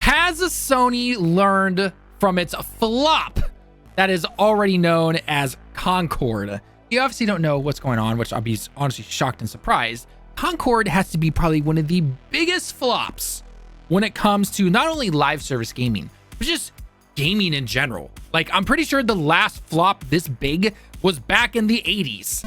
Has Sony learned from its flop that is already known as Concord? You obviously don't know what's going on, which I'll be honestly shocked and surprised. Concord has to be probably one of the biggest flops when it comes to not only live service gaming, but just gaming in general. Like, I'm pretty sure the last flop this big was back in the 80s.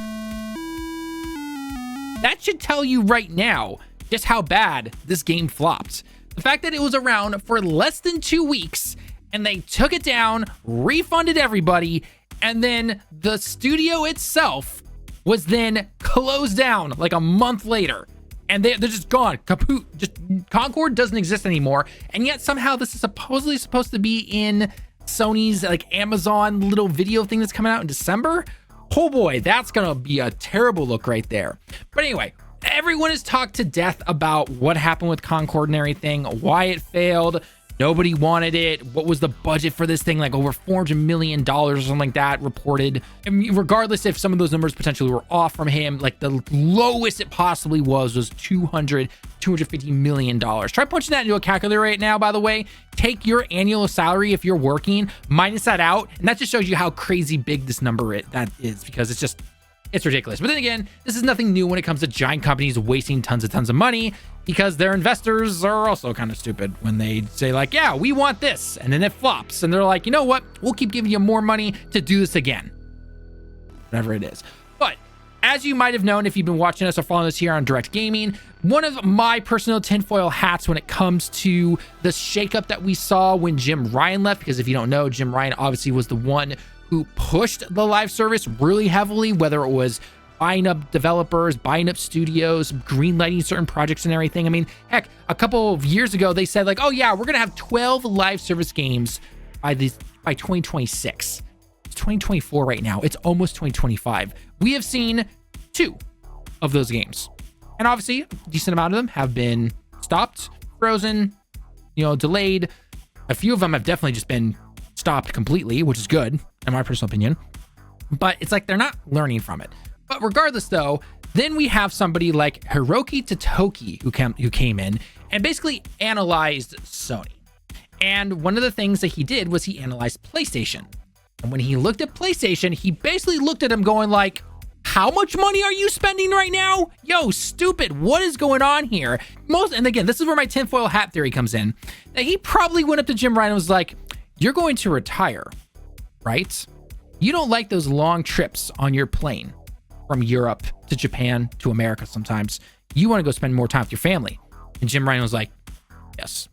That should tell you right now just how bad this game flopped. The fact that it was around for less than 2 weeks and they took it down, refunded everybody, and then the studio itself was then closed down like a month later. And they're just gone. Kaput. Just Concord doesn't exist anymore. And yet somehow this is supposedly supposed to be in Sony's like Amazon little video thing that's coming out in December. Oh boy, that's gonna be a terrible look right there. But anyway, everyone has talked to death about what happened with Concord and everything, why it failed. Nobody wanted it. What was the budget for this thing? Like over $400 million or something like that reported. I mean, regardless if some of those numbers potentially were off from him, like the lowest it possibly was $250 million. Try punching that into a calculator right now, by the way. Take your annual salary if you're working, minus that out, and that just shows you how crazy big this number that is, because it's ridiculous. But then again, this is nothing new when it comes to giant companies wasting tons of money, because their investors are also kind of stupid when they say like, yeah, we want this, and then it flops and they're like, you know what, we'll keep giving you more money to do this again, whatever it is. But as you might have known if you've been watching us or following us here on Direct Gaming, one of my personal tinfoil hats when it comes to the shakeup that we saw when Jim Ryan left, because if you don't know, Jim Ryan obviously was the one who pushed the live service really heavily, whether it was buying up developers, buying up studios, greenlighting certain projects and everything. I mean, heck, a couple of years ago, they said like, oh yeah, we're gonna have 12 live service games by 2026. It's 2024 right now. It's almost 2025. We have seen 2 of those games. And obviously, a decent amount of them have been stopped, frozen, delayed. A few of them have definitely just been stopped completely, which is good, in my personal opinion. But it's like they're not learning from it. But regardless, though, then we have somebody like Hiroki Totoki who came in and basically analyzed Sony. And one of the things that he did was he analyzed PlayStation. And when he looked at PlayStation, he basically looked at him going like, how much money are you spending right now? Yo, stupid, what is going on here? And again, this is where my tinfoil hat theory comes in. That he probably went up to Jim Ryan and was like, you're going to retire, right? You don't like those long trips on your plane from Europe to Japan to America sometimes. You want to go spend more time with your family. And Jim Ryan was like, yes,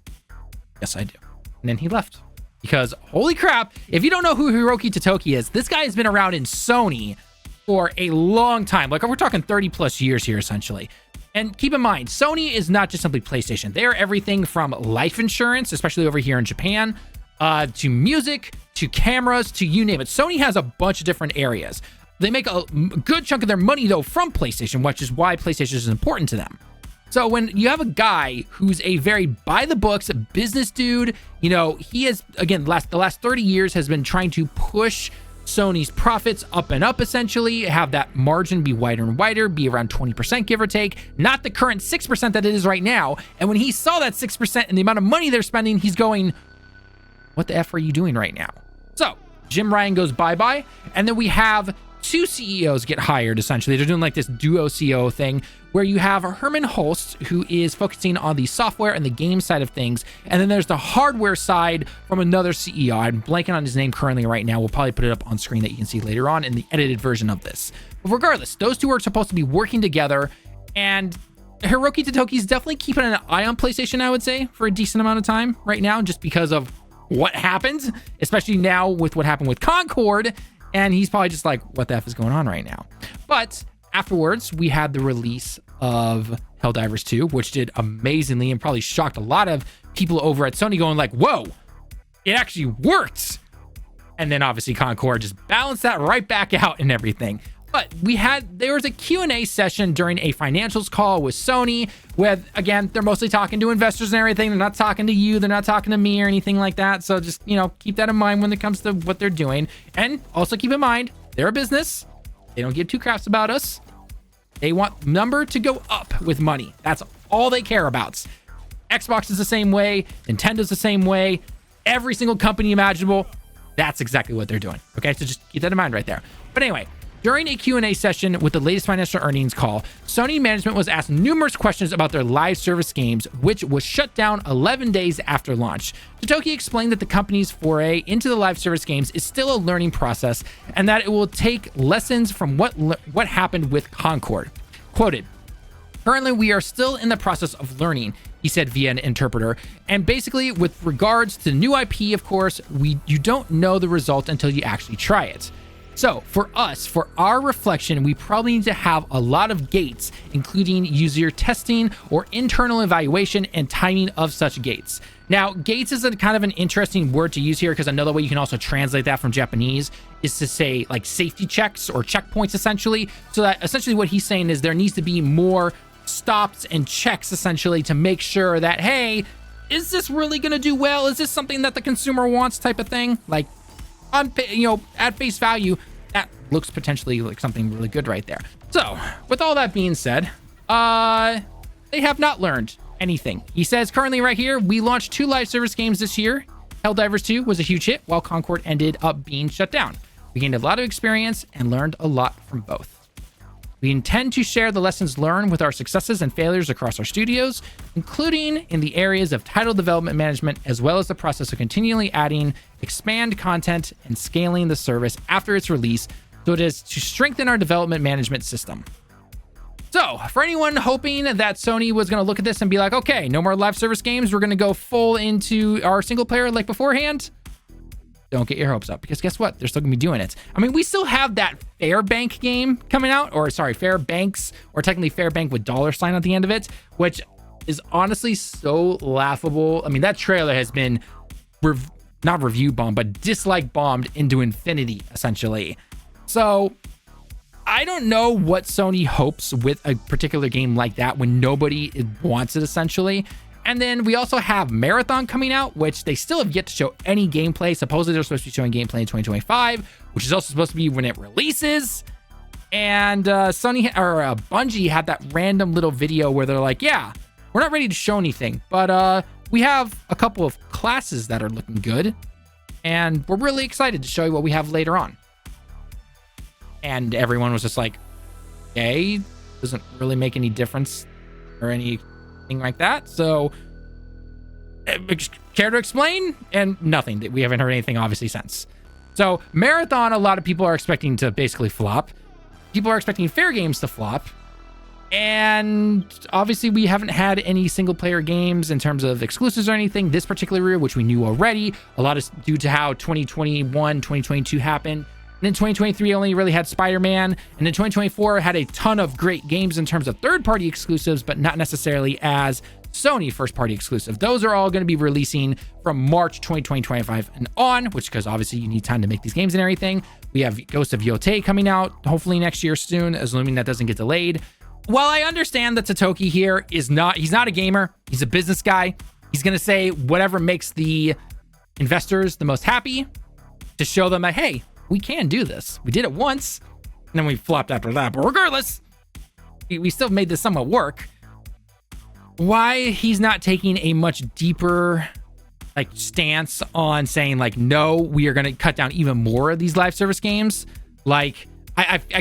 I do. And then he left. Because holy crap, if you don't know who Hiroki Totoki is, this guy has been around in Sony for a long time. Like, we're talking 30 plus years here, essentially. And keep in mind, Sony is not just simply PlayStation. They are everything from life insurance, especially over here in Japan, to music, to cameras, to you name it. Sony has a bunch of different areas. They make a good chunk of their money, though, from PlayStation, which is why PlayStation is important to them. So when you have a guy who's a very by-the-books business dude, he has, again, the last 30 years has been trying to push Sony's profits up and up, essentially, have that margin be wider and wider, be around 20%, give or take, not the current 6% that it is right now. And when he saw that 6% and the amount of money they're spending, he's going, what the F are you doing right now? So Jim Ryan goes bye-bye, and then we have 2 CEOs get hired, essentially. They're doing like this duo CEO thing where you have Herman Holst, who is focusing on the software and the game side of things. And then there's the hardware side from another CEO. I'm blanking on his name currently right now. We'll probably put it up on screen that you can see later on in the edited version of this. But regardless, those 2 are supposed to be working together. And Hiroki Totoki is definitely keeping an eye on PlayStation, I would say, for a decent amount of time right now, just because of what happened, especially now with what happened with Concord. And he's probably just like, what the F is going on right now? But afterwards, we had the release of Helldivers 2, which did amazingly and probably shocked a lot of people over at Sony going like, whoa, it actually worked. And then obviously Concord just balanced that right back out and everything. But there was a Q&A session during a financials call with Sony with, again, they're mostly talking to investors and everything. They're not talking to you. They're not talking to me or anything like that. So just, keep that in mind when it comes to what they're doing. And also keep in mind, they're a business. They don't give 2 craps about us. They want number to go up with money. That's all they care about. Xbox is the same way. Nintendo's the same way. Every single company imaginable. That's exactly what they're doing. Okay, so just keep that in mind right there. But anyway, during a Q&A session with the latest financial earnings call, Sony management was asked numerous questions about their live service games, which was shut down 11 days after launch. Totoki explained that the company's foray into the live service games is still a learning process and that it will take lessons from what happened with Concord. Quoted, "Currently, we are still in the process of learning," he said via an interpreter. And basically, with regards to new IP, of course, you don't know the result until you actually try it. So for us, for our reflection, we probably need to have a lot of gates, including user testing or internal evaluation and timing of such gates. Now, gates is a kind of an interesting word to use here because another way you can also translate that from Japanese is to say like safety checks or checkpoints essentially. So that essentially what he's saying is there needs to be more stops and checks essentially to make sure that, hey, is this really going to do well? Is this something that the consumer wants type of thing? Like, on, at face value, that looks potentially like something really good right there. So with all that being said, they have not learned anything. He says currently right here, we launched 2 live service games this year. Helldivers 2 was a huge hit while Concord ended up being shut down. We gained a lot of experience and learned a lot from both. We intend to share the lessons learned with our successes and failures across our studios, including in the areas of title development management, as well as the process of continually adding, expand content, and scaling the service after its release, so it is to strengthen our development management system. So, for anyone hoping that Sony was going to look at this and be like, okay, no more live service games, we're going to go full into our single player like beforehand, don't get your hopes up, because guess what? They're still gonna be doing it. I mean, we still have that Fairbank game coming out, or sorry, Fairbanks, or technically Fairbank with $sign at the end of it, which is honestly so laughable. I mean, that trailer has been not review bombed, but dislike bombed into infinity, essentially. So I don't know what Sony hopes with a particular game like that when nobody wants it, essentially. And then we also have Marathon coming out, which they still have yet to show any gameplay. Supposedly they're supposed to be showing gameplay in 2025, which is also supposed to be when it releases. And Bungie had that random little video where they're like, yeah, we're not ready to show anything, but we have a couple of classes that are looking good. And we're really excited to show you what we have later on. And everyone was just like, okay, doesn't really make any difference or anything like that. So care to explain? And nothing. We haven't heard anything obviously since. So Marathon, a lot of people are expecting to basically flop. People are expecting Fair Games to flop. And obviously we haven't had any single player games in terms of exclusives or anything this particular year, which we knew already. A lot is due to how 2021, 2022 happened. And then 2023 only really had Spider-Man. And then 2024 had a ton of great games in terms of third-party exclusives, but not necessarily as Sony first-party exclusive. Those are all going to be releasing from March 2025 and on, which because obviously you need time to make these games and everything. We have Ghost of Yotei coming out hopefully next year soon, assuming that doesn't get delayed. While I understand that Totoki here he's not a gamer, he's a business guy. He's going to say whatever makes the investors the most happy to show them that, hey, we can do this. We did it once, and then we flopped after that. But regardless, we still made this somewhat work. Why he's not taking a much deeper stance on saying no, we are going to cut down even more of these live service games. I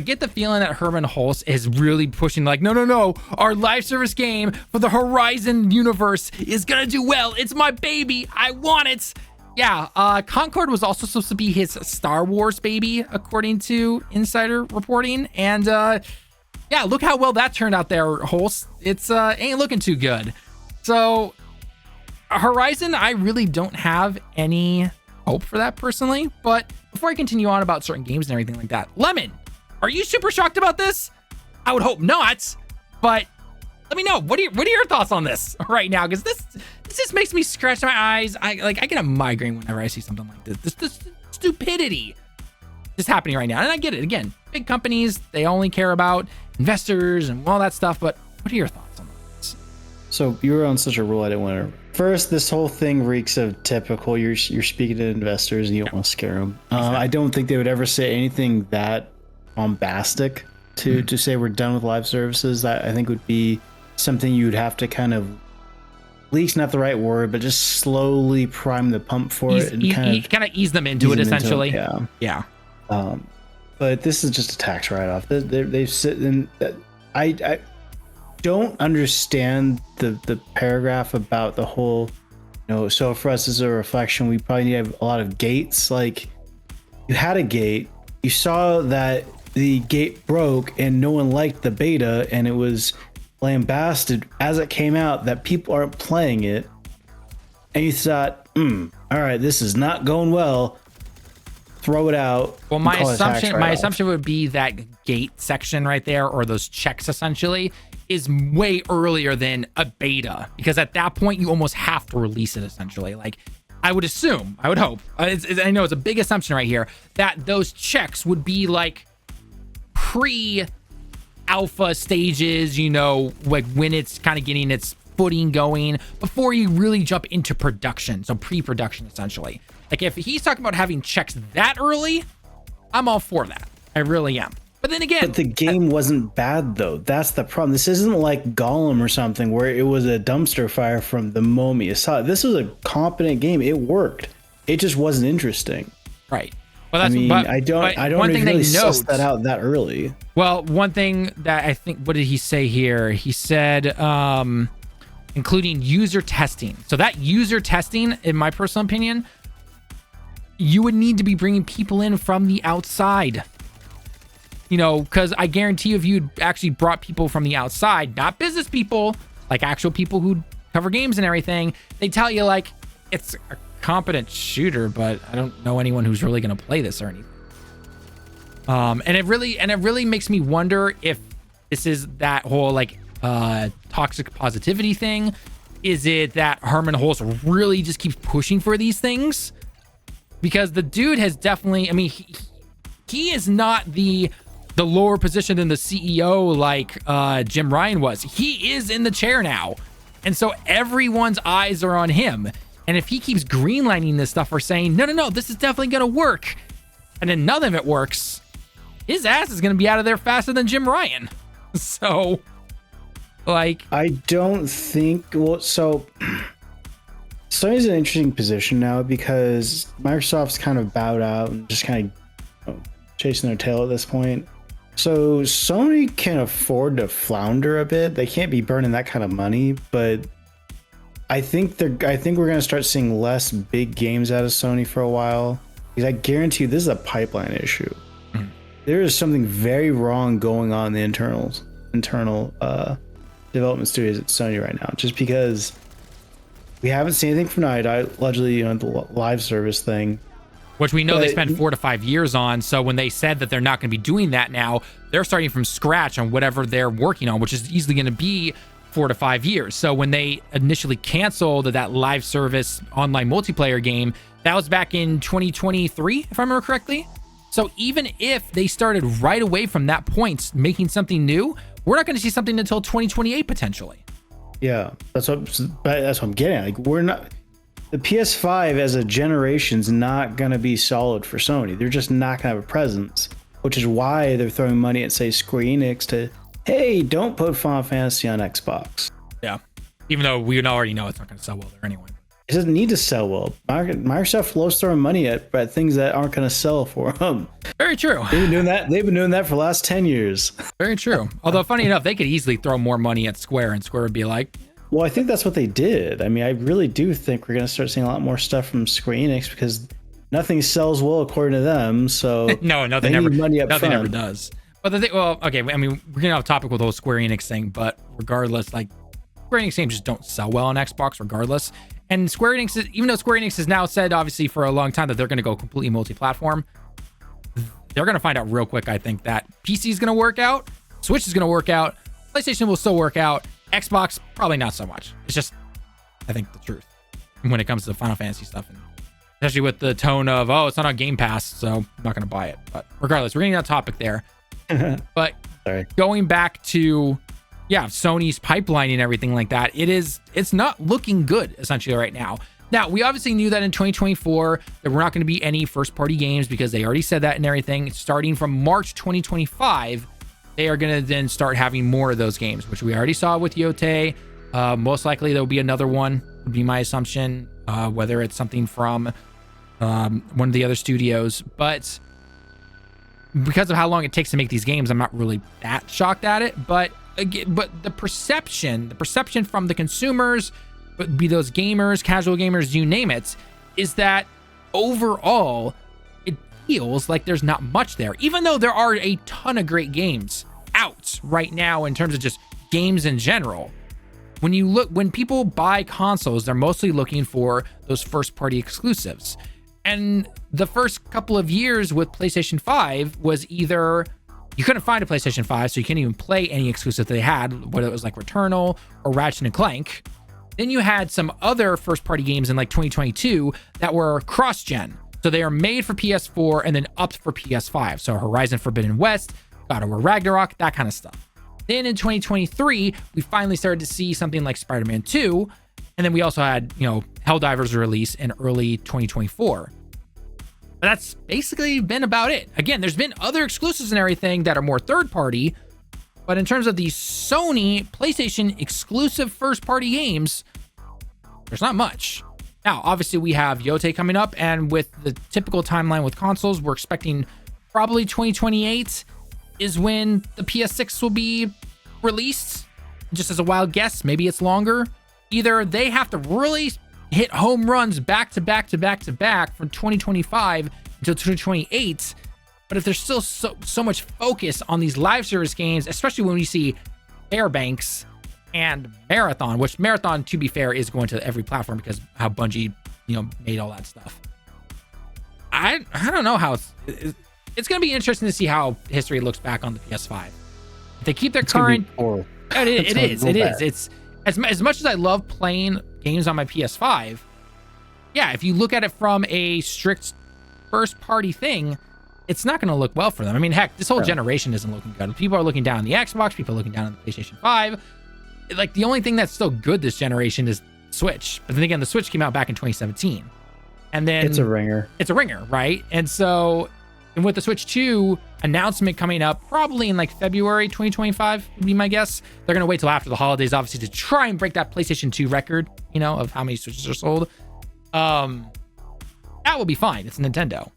get the feeling that Herman Hulse is really pushing no, our live service game for the Horizon universe is going to do well. It's my baby. I want it. Yeah, Concord was also supposed to be his Star Wars baby, according to insider reporting. And yeah, look how well that turned out there, Hulse. It's ain't looking too good. So Horizon, I really don't have any hope for that personally. But before I continue on about certain games and everything like that, Lemon, are you super shocked about this? I would hope not, but let me know. What are your thoughts on this right now? Because this just makes me scratch my eyes. I get a migraine whenever I see something like this. This stupidity is happening right now. And I get it. Again, big companies, they only care about investors and all that stuff. But what are your thoughts on this? So you were on such a rule I didn't want to. First, this whole thing reeks of typical. You're speaking to investors and you don't want to scare them. Exactly. I don't think they would ever say anything that bombastic to say we're done with live services. That I think would be something you'd have to kind of leaks not the right word, but just slowly prime the pump for it and kind of ease them into it essentially. Yeah. But this is just a tax write-off. They've sit in. I don't understand the paragraph about the whole. So for us as a reflection, we probably need a lot of gates. Like, you had a gate, you saw that the gate broke, and no one liked the beta, and it was lambasted as it came out that people aren't playing it, and you thought, all right, this is not going well. Throw it out. Well, my assumption would be that gate section right there, or those checks essentially, is way earlier than a beta, because at that point you almost have to release it essentially. Like, I would assume, I would hope, I know it's a big assumption right here, that those checks would be like pre-alpha stages, like when it's kind of getting its footing going before you really jump into production. So pre-production essentially. Like, if he's talking about having checks that early, I'm all for that. I really am. But then again, the game wasn't bad though. That's the problem. This isn't like Gollum or something where it was a dumpster fire from the moment you saw it. This was a competent game. It worked. It just wasn't interesting. Right. Well, that's, I don't really suss that out that early. Well, one thing that I think, what did he say here? He said, including user testing. So that user testing, in my personal opinion, you would need to be bringing people in from the outside. Because I guarantee you, if you'd actually brought people from the outside, not business people, like actual people who cover games and everything, they tell you like it's a competent shooter, but I don't know anyone who's really going to play this or anything. And it really makes me wonder if this is that whole like toxic positivity thing. Is it that Herman Hulse really just keeps pushing for these things? Because the dude has definitely, he is not the lower position than the CEO like Jim Ryan was. He is in the chair now. And so everyone's eyes are on him. And if he keeps greenlighting this stuff or saying, no, this is definitely going to work, and then none of it works, his ass is going to be out of there faster than Jim Ryan. So, like... I don't think... Well, so... Sony's in an interesting position now because Microsoft's kind of bowed out and just kind of chasing their tail at this point. So Sony can afford to flounder a bit. They can't be burning that kind of money, but I think we're going to start seeing less big games out of Sony for a while, because I guarantee you this is a pipeline issue. Mm-hmm. There is something very wrong going on in the internal development studios at Sony right now, just because we haven't seen anything from Night Eye, allegedly, the live service thing. Which we know they spent 4 to 5 years on. So when they said that they're not going to be doing that now, they're starting from scratch on whatever they're working on, which is easily going to be 4 to 5 years. So when they initially canceled that live service online multiplayer game, that was back in 2023, if I remember correctly. So even if they started right away from that point, making something new, we're not going to see something until 2028 potentially. Yeah, that's what I'm getting at. Like, we're not... The PS5 as a generation's not going to be solid for Sony. They're just not going to have a presence, which is why they're throwing money at, say, Square Enix to, hey, don't put Final Fantasy on Xbox. Yeah. Even though we already know it's not going to sell well there anyway. It doesn't need to sell well. Microsoft loves throwing money at things that aren't going to sell for them. Very true. They've been doing that for the last 10 years. Very true. Although, funny enough, they could easily throw more money at Square, and Square would be like... Well, I think that's what they did. I mean, I really do think we're going to start seeing a lot more stuff from Square Enix, because nothing sells well according to them. So no, nothing ever does. But the thing, well, okay, I mean, we're getting off topic with the whole Square Enix thing, but regardless, like, Square Enix games just don't sell well on Xbox regardless. And Square Enix, even though Square Enix has now said, obviously, for a long time that they're going to go completely multi-platform, they're going to find out real quick, I think, that PC is going to work out, Switch is going to work out, PlayStation will still work out, Xbox, probably not so much. It's just, I think, the truth when it comes to Final Fantasy stuff. And especially with the tone of, oh, it's not on Game Pass, so I'm not going to buy it. But regardless, we're getting off topic there. But going back to, Sony's pipeline and everything like that, it's not looking good, essentially, right now. Now, we obviously knew that in 2024, there were not going to be any first-party games, because they already said that and everything. Starting from March 2025, they are going to then start having more of those games, which we already saw with Yote. Most likely there'll be another one, would be my assumption, whether it's something from one of the other studios. But because of how long it takes to make these games, I'm not really that shocked at it. But again, the perception from the consumers, but be those gamers, casual gamers, you name it, is that overall it feels like there's not much there, even though there are a ton of great games out right now in terms of just games in general. When people buy consoles, they're mostly looking for those first party exclusives. And the first couple of years with PlayStation 5 was either you couldn't find a PlayStation 5, so you can't even play any exclusive they had, whether it was like Returnal or Ratchet and Clank. Then you had some other first party games in like 2022 that were cross-gen. So they are made for PS4 and then upped for PS5. So Horizon Forbidden West, God of War Ragnarok, that kind of stuff. Then in 2023, we finally started to see something like Spider-Man 2. And then we also had, Helldivers release in early 2024. But that's basically been about it. Again, there's been other exclusives and everything that are more third party. But in terms of the Sony PlayStation exclusive first party games, there's not much. Now, obviously we have Yote coming up, and with the typical timeline with consoles, we're expecting probably 2028 is when the PS6 will be released. Just as a wild guess, maybe it's longer. Either they have to really hit home runs back to back to back to back from 2025 until 2028. But if there's still so much focus on these live service games, especially when we see Fairbanks and Marathon, which Marathon, to be fair, is going to every platform because how Bungie, made all that stuff. I don't know how it's going to be interesting to see how history looks back on the PS5. If they keep their current, it is. It's as much as I love playing games on my PS5. Yeah, if you look at it from a strict first party thing, it's not going to look well for them. I mean, heck, this whole generation isn't looking good. People are looking down on the Xbox. People are looking down on the PlayStation 5. Like, the only thing that's still good this generation is Switch. But then again, the Switch came out back in 2017. And then it's a ringer. It's a ringer, right? And so, and with the Switch 2 announcement coming up probably in like February 2025 would be my guess. They're going to wait till after the holidays, obviously, to try and break that PlayStation 2 record, of how many Switches are sold. That will be fine. It's Nintendo,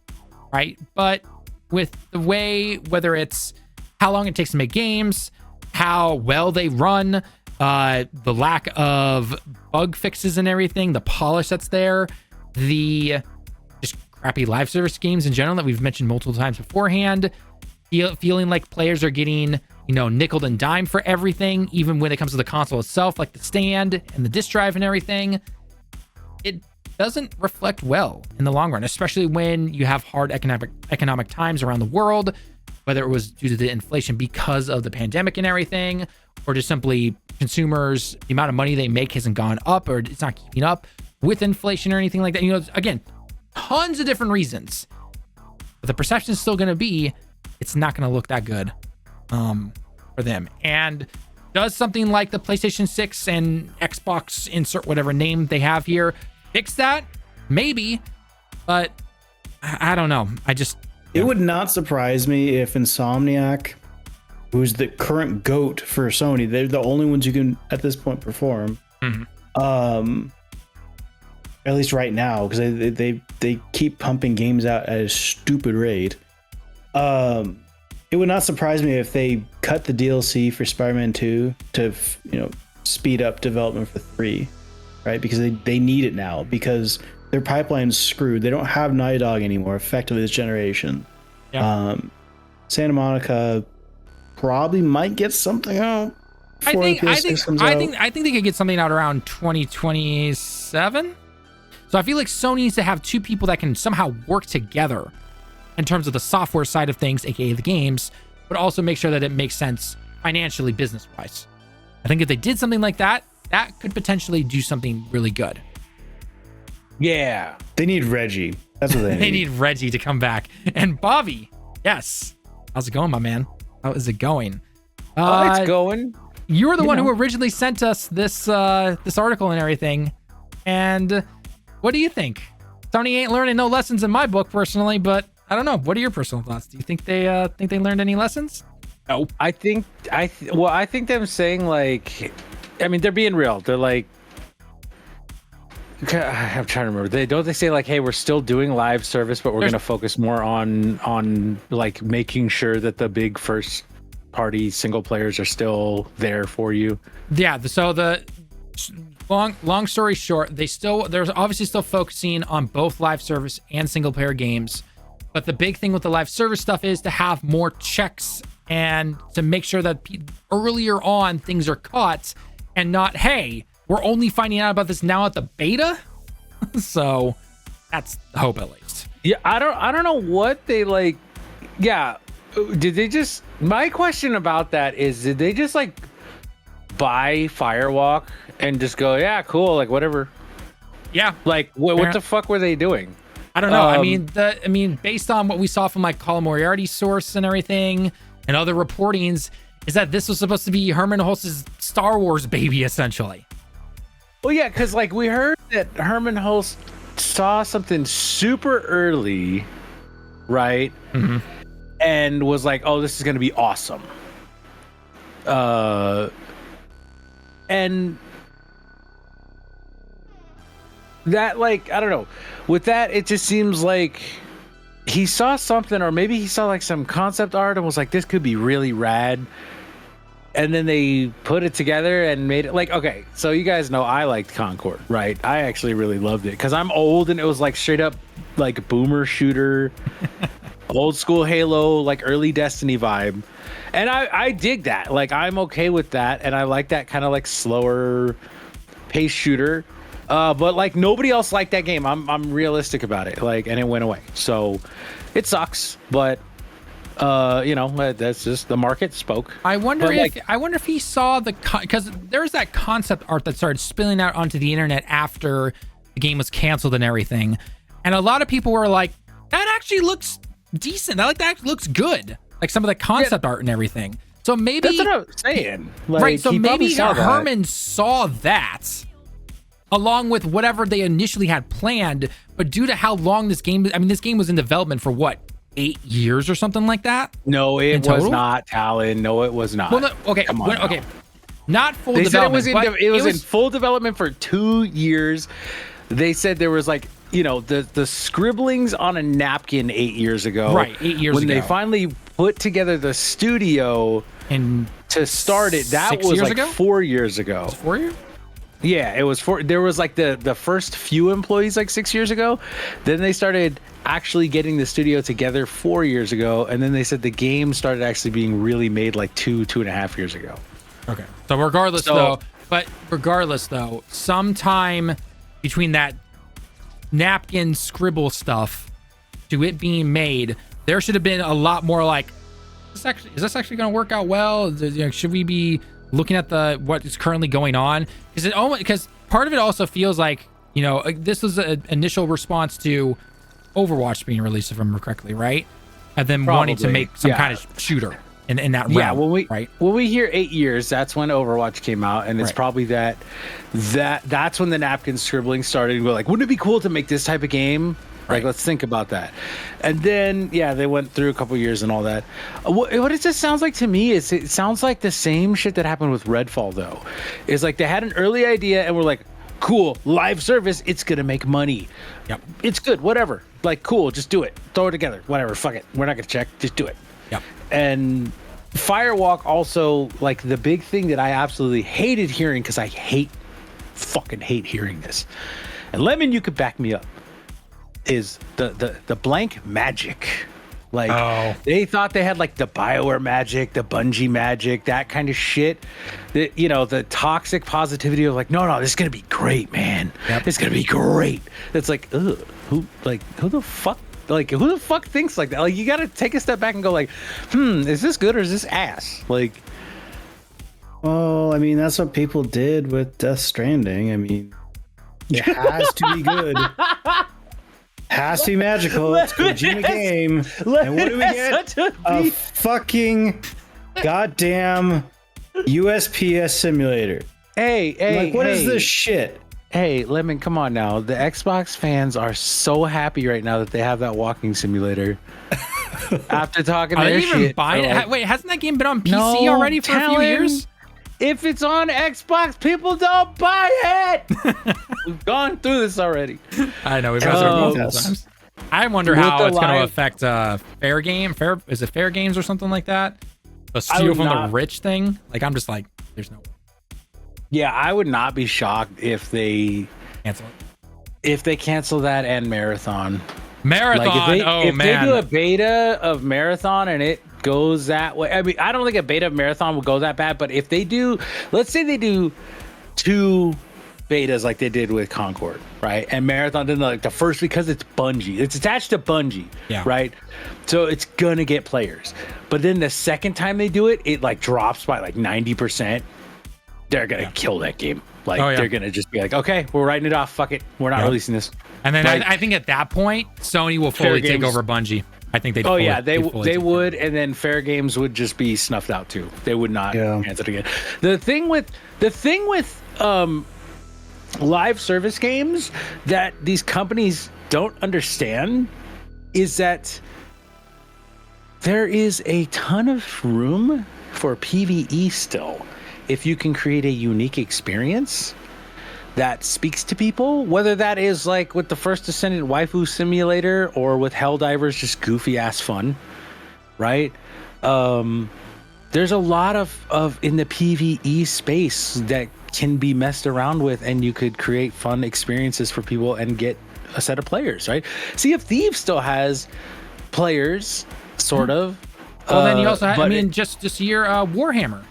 right? But with the way, whether it's how long it takes to make games, how well they run, the lack of bug fixes and everything, the polish that's there, the just crappy live service games in general that we've mentioned multiple times beforehand, feeling like players are getting, nickeled and dimed for everything, even when it comes to the console itself, like the stand and the disk drive and everything. It doesn't reflect well in the long run, especially when you have hard economic times around the world, whether it was due to the inflation because of the pandemic and everything, or just simply consumers, the amount of money they make hasn't gone up or it's not keeping up with inflation or anything like that. Again, tons of different reasons. But the perception is still going to be it's not going to look that good for them. And does something like the PlayStation 6 and Xbox, insert whatever name they have here, fix that? Maybe. But I don't know. It would not surprise me if Insomniac, who's the current GOAT for Sony, they're the only ones who can at this point perform. Mm-hmm. At least right now, because they keep pumping games out at a stupid rate. It would not surprise me if they cut the DLC for Spider-Man 2 to speed up development for 3, right? Because they need it now, because their pipeline's screwed. They don't have Naughty Dog anymore, effectively, this generation. Yeah. Santa Monica probably might get something out. I think they could get something out around 2027. So I feel like Sony needs to have two people that can somehow work together in terms of the software side of things, aka the games, but also make sure that it makes sense financially, business-wise. I think if they did something like that, that could potentially do something really good. Yeah. They need Reggie. That's what they need. They need Reggie to come back. And Bobby, yes. How's it going, my man? How is it going? It's going. You were the one who originally sent us this article and everything. And what do you think? Sony ain't learning no lessons in my book personally, but I don't know. What are your personal thoughts? Do you think they learned any lessons? No. I think them saying like I mean, they're being real. They're like, I'm trying to remember. They say like, hey, we're still doing live service, but we're going to focus more on like making sure that the big first party single players are still there for you. Yeah. So the long story short, they're obviously still focusing on both live service and single player games. But the big thing with the live service stuff is to have more checks and to make sure that earlier on things are caught and not, hey, we're only finding out about this now at the beta. So that's the hope, at least. Yeah, I don't know what they like. Yeah, did they just? My question about that is, did they just like buy Firewalk and just go, yeah, cool, like whatever? Yeah. Like what the fuck were they doing? I don't know. I mean, based on what we saw from like Colin Moriarty's source and everything, and other reportings, is that this was supposed to be Herman Hulst's Star Wars baby, essentially. Well, yeah, because like we heard that Herman Hulst saw something super early, right? Mm-hmm. And was like, "Oh, this is gonna be awesome." And that, like, I don't know. With that, it just seems like he saw something, or maybe he saw like some concept art and was like, "This could be really rad." And then they put it together and made it like, okay, so you guys know I liked Concord, right? I actually really loved it because I'm old and it was like straight up like boomer shooter, old school Halo, like early Destiny vibe. And I dig that. Like, I'm okay with that. And I like that kind of like slower pace shooter. But like nobody else liked that game. I'm realistic about it. Like, and it went away. So it sucks, but you know, that's just the market spoke. I wonder if he saw because there's that concept art that started spilling out onto the internet after the game was canceled and everything, and a lot of people were like, "That actually looks decent. That actually looks good." Like some of the concept art and everything. So maybe that's what I'm saying. Like, right. So maybe Herman saw that along with whatever they initially had planned, but due to how long this game was in development for what? 8 years or something like that? No, it was not, Tallen. No, it was not. Well, no, okay, come on. Okay, not full they development. Said it was in full development for 2 years. They said there was like, you know, the scribblings on a napkin 8 years ago. Right, 8 years ago. When they finally put together the studio and to start it, that was like 4 years ago. 4 years? Yeah, it was there was like the first few employees like 6 years ago. Then they started actually getting the studio together 4 years ago, and then they said the game started actually being really made like 2.5 years ago. Okay. So regardless though, sometime between that napkin scribble stuff to it being made, there should have been a lot more like, is this actually going to work out well? Should we be looking at what is currently going on? Because part of it also feels like, you know, this was an initial response to Overwatch being released, if I remember correctly, right? And then wanting to make some kind of shooter in that realm. Yeah, when we hear 8 years, that's when Overwatch came out, and it's probably that's when the napkin scribbling started. And we're like, wouldn't it be cool to make this type of game? Like, let's think about that. And then, yeah, they went through a couple years and all that. What it just sounds like to me is it sounds like the same shit that happened with Redfall, though. Is like they had an early idea and we're like, cool, live service, it's going to make money. Yep. It's good, whatever. Like, cool, just do it. Throw it together, whatever, fuck it. We're not going to check, just do it. Yep. And Firewalk also, like, the big thing that I absolutely hated hearing, because I fucking hate hearing this. And Lemon, you could back me up. Is the blank magic. Like, they thought they had like the BioWare magic, the Bungie magic, that kind of shit. The toxic positivity of like, no, this is gonna be great, man. Yep. It's gonna be great. It's like, ugh, who the fuck thinks like that? Like, you gotta take a step back and go like, is this good or is this ass? Like, well, I mean, that's what people did with Death Stranding. I mean, it has to be good. Has to be magical. It's Kojima game. And what do we get? A fucking goddamn USPS simulator. Hey, what is this shit? Hey, Lemon, come on now. The Xbox fans are so happy right now that they have that walking simulator. After talking their shit. Wait, hasn't that game been on PC already for a few years? if it's on Xbox, people don't buy it. We've gone through this already. I know we've got multiple times. I wonder how it's going to affect fair game. Is it fair games or something like that? A steal from the rich thing. Like I'm just like, there's no way. Yeah, I would not be shocked if they Cancel it. If they cancel that and Marathon. Marathon. Like if they do a beta of Marathon and it goes that way. I mean, I don't think a beta of Marathon would go that bad, but if they do, let's say they do 2 betas like they did with Concord, right? And Marathon didn't like the first because it's Bungie. It's attached to Bungie, right? So it's gonna get players. But then the second time they do it, it like drops by like 90%. They're gonna kill that game. Like they're gonna just be like, okay, we're writing it off. Fuck it, we're not releasing this. And then I think at that point, Sony will fully take over Bungie. I think they. They would, and then Fair Games would just be snuffed out too. They would not answer it again. The thing with live service games that these companies don't understand is that there is a ton of room for PvE still. If you can create a unique experience that speaks to people, whether that is like with the First Descendant Waifu Simulator or with Helldivers, just goofy ass fun, right? There's a lot of in the PvE space that can be messed around with, and you could create fun experiences for people and get a set of players, right? Sea of Thieves still has players, sort of. Well, then you also have, I mean, just your Warhammer.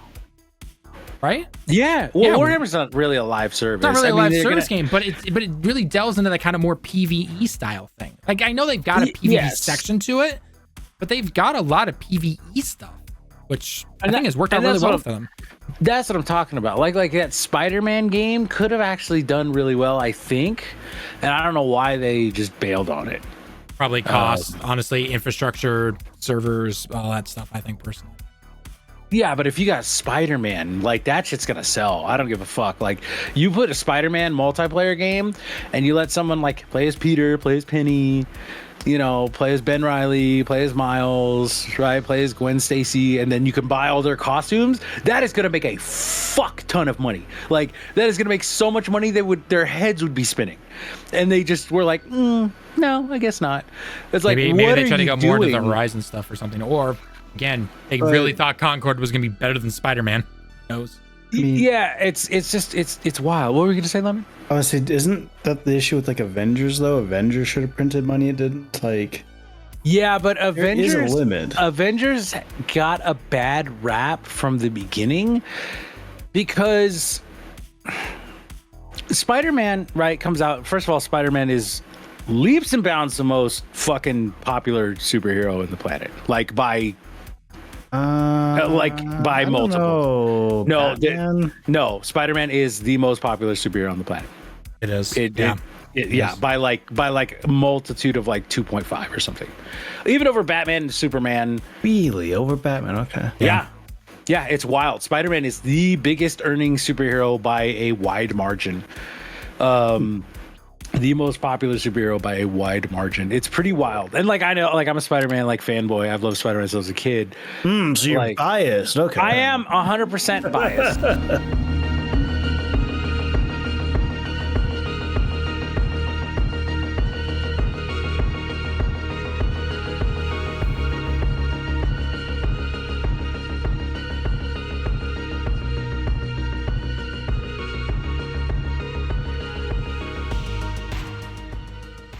Right? Yeah. Well, Warhammer's not really a live service. It's not really a live service game, but it really delves into that kind of more PvE style thing. Like I know they've got a PvE section to it, but they've got a lot of PvE stuff, which I think has worked out really well for them. That's what I'm talking about. Like that Spider-Man game could have actually done really well, I think, and I don't know why they just bailed on it. Probably cost, honestly, infrastructure, servers, all that stuff. I think personally. Yeah, but if you got Spider-Man, like that shit's gonna sell. I don't give a fuck. Like you put a Spider-Man multiplayer game and you let someone like play as Peter, play as Penny, you know, play as Ben Reilly, play as Miles, right? Play as Gwen Stacy, and then you can buy all their costumes. That is gonna make a fuck ton of money. Like that is gonna make so much money their heads would be spinning. And they just were like, no, I guess not. It's like maybe they try to go more into the Horizon stuff or something, or again, they really thought Concord was going to be better than Spider-Man. Who knows? Yeah, it's wild. What were we going to say, Lemon? I was saying, isn't that the issue with like Avengers though? Avengers should have printed money. It didn't. Like, yeah, but Avengers there is a limit. Avengers got a bad rap from the beginning because Spider-Man, right, comes out. First of all, Spider-Man is leaps and bounds the most fucking popular superhero in the planet. Like by multiple. No, Spider-Man is the most popular superhero on the planet. It is. By like multitude of like 2.5 or something. Even over Batman and Superman. Really? Over Batman? Okay. Yeah, it's wild. Spider-Man is the biggest earning superhero by a wide margin. The most popular superhero by a wide margin. It's pretty wild. And like I know, like I'm a Spider-Man like fanboy. I've loved Spider-Man since I was a kid. So you're biased. Okay. I am 100% biased.